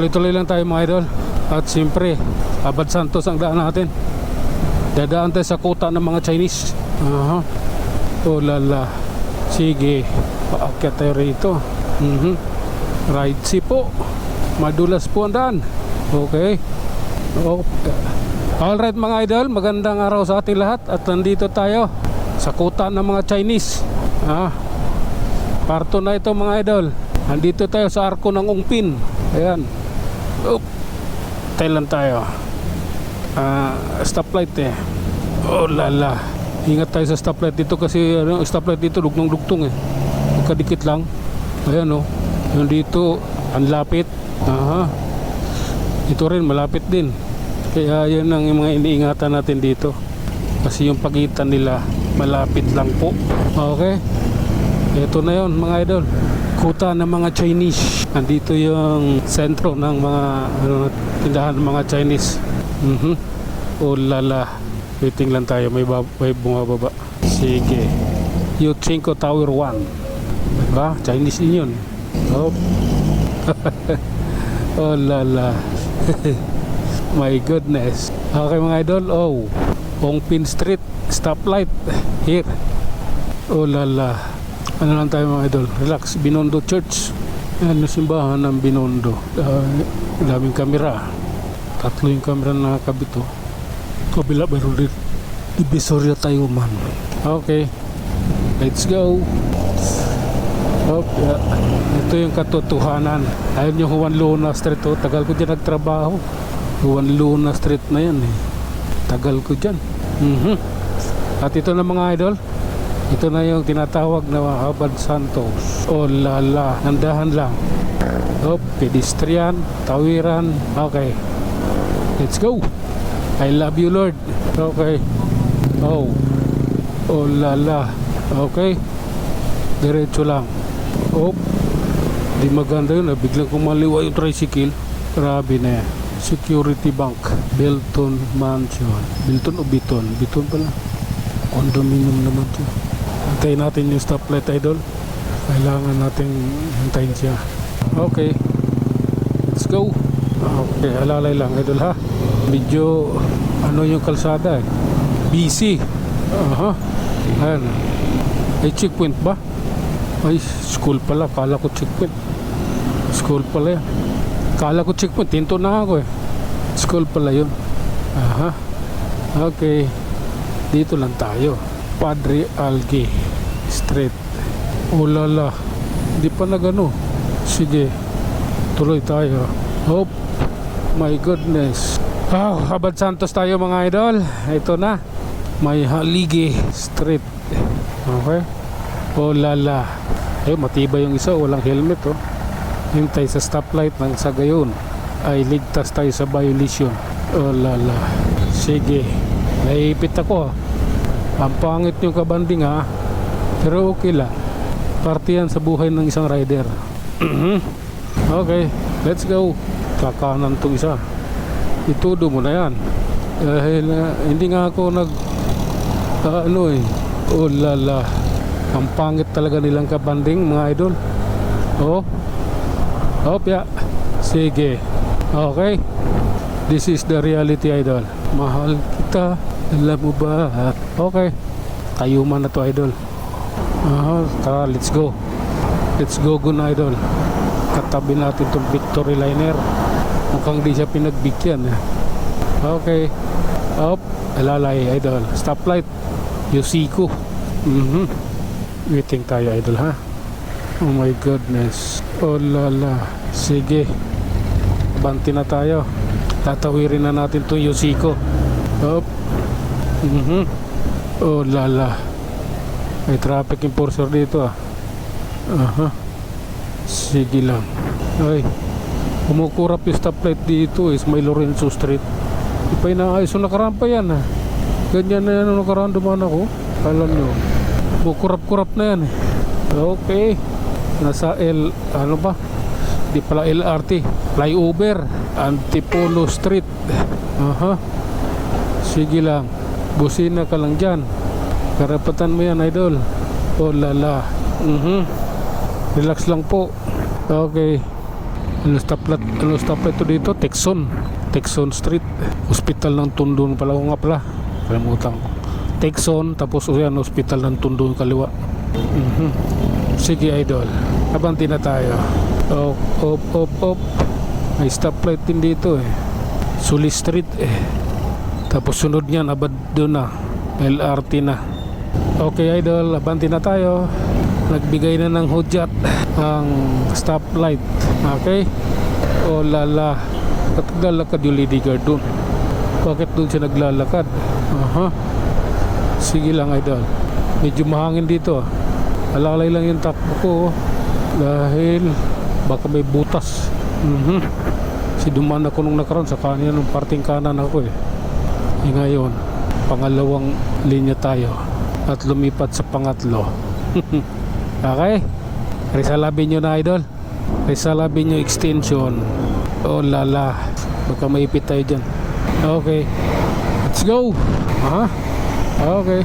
Tuloy-tuloy lang tayo mga idol. At siyempre, Abad Santos ang daan natin. Dadaan tayo sa kuta ng mga Chinese. Oh lala. Sige, paakyat tayo rito. Ride si po. Madulas po ang daan. Okay. Alright mga idol, magandang araw sa ating lahat. At nandito tayo sa kuta ng mga Chinese. Parto na ito mga idol. Nandito tayo sa arko ng Ungpin. Ayan. Tayo lang tayo. Stoplight eh. Oh lala. Ingat tayo sa stoplight dito kasi stoplight dito dugnong-dugtong eh. Magkadikit lang. Ayan oh. Yung dito ang lapit. Ito rin malapit din. Kaya yun ang mga iniingatan natin dito. Kasi yung pagitan nila malapit lang po. Okay. Ito na yun mga idol. Kuta ng mga Chinese. Nandito yung sentro ng mga tindahan ng mga Chinese. Oh lala. Waiting lang tayo. May bumababa. Sige. Yuchinko Tower 1. Diba? Chinese din yun. Oh. Oh lala. My goodness. Okay mga idol. Oh. Ongpin Street. Stoplight. Here. Oh lala. Ano lang tayo mga idol. Relax. Binondo Church. Yan yung simbahan ng Binondo. Daming kamera. 3 yung kamera na nakakabit oh. Kabila mayroon din Divisoria tayo man. Okay. Let's go. Okay. Ito yung katotohanan. Ayun yung Juan Luna Street oh. Tagal ko dyan nagtrabaho. Juan Luna Street na yan eh. Tagal ko dyan. At ito na mga idol. Ito na yung tinatawag na Abad Santos. Oh lala. Nandahan lang. Pedestrian. Tawiran. Okay. Let's go. I love you Lord. Okay. Oh lala. Okay. Diretso lang. Di maganda yun. Biglang kumaliwa yung tricycle. Grabe na yan. Security Bank. Belton Mansion. Belton o Biton? Biton pala. Condominium naman ito. Hintayin natin yung stoplight idol. Kailangan natin hintayin siya. Okay. Let's go. Okay. Alalay lang idol ha. Medyo ano yung kalsada eh. Busy. Ayan. Ay checkpoint ba? Ay school pala. Kala ko checkpoint. School pala yan. Kala ko checkpoint. Tinto na ako eh. School pala yun. Okay. Dito lang tayo. Padre Algie Street. Oh lala. Di pa na gano. Sige. Tuloy tayo. My goodness. Abad Santos tayo mga idol. Ito na. May Haligi Street. Okay. Oh lala. Matibay yung isa. Walang helmet oh. Hintay sa stoplight ng sa gayon ay ligtas tayo sa violation. Oh lala. Sige. Naipit ako Ang pangit yung kabanding ha. Pero okay lang. Parte yan sa buhay ng isang rider. Okay. Let's go. Kakanan tong isa. Itudo mo na yan. Dahil hindi nga ako oh lala. Ang pangit talaga nilang kabanding mga idol. Sige. Okay. This is the reality idol. Mahal kita. Alam mo ba? Okay. Kayuman na to idol. Tara, let's go. Let's go na idol. Katabi natin itong Victory Liner. Mukhang di siya pinagbigyan. Okay. Alalay idol. Stoplight. Yusiko. Waiting tayo idol ha. Oh my goodness. Oh lala. Sige. Banti na tayo. Tatawirin na natin itong Yusiko. Oh lala. May traffic enforcer dito Sige lang. Ay, kumukurap yung stoplight dito is may Lorenzo Street. Di pa inaayos yung nakarampa yan Ganyan na yan ang nakaraan dumaan ako. Alam nyo, kumukurap-kurap na yan Okay. Nasa di pala LRT, flyover Antipolo Street. Sige lang. Busina ka lang dyan. Karapatan mo yan idol. Oh lala. Relax lang po. Okay. Ano stoplight to dito? Texon Street. Hospital ng Tondo pala ko nga pala. Kalimutan ko. Texon, tapos yan, Hospital ng Tondo yung kaliwa. Sige idol, abanti na tayo. Op. May stoplight din dito eh. Suli Street eh. Tapos sunod niyan, abad doon na. LRT na. Okay idol, abanti na tayo. Nagbigay na ng hudyat ang stoplight. Okay? O lala. Ba't naglalakad yung lady guard doon? Bakit doon siya naglalakad? Sige lang idol. Medyo mahangin dito. Alalay lang yung takbo ko. Dahil baka may butas. Si dumaan ako nung nakaraan sa kanina nung parting kanan ako eh. Ngayon, pangalawang linya tayo. At lumipat sa pangatlo. Okay? Rizal Avenue na idol. Rizal Avenue extension. Oh lala. Baka maipit tayo dyan. Okay. Let's go. Okay.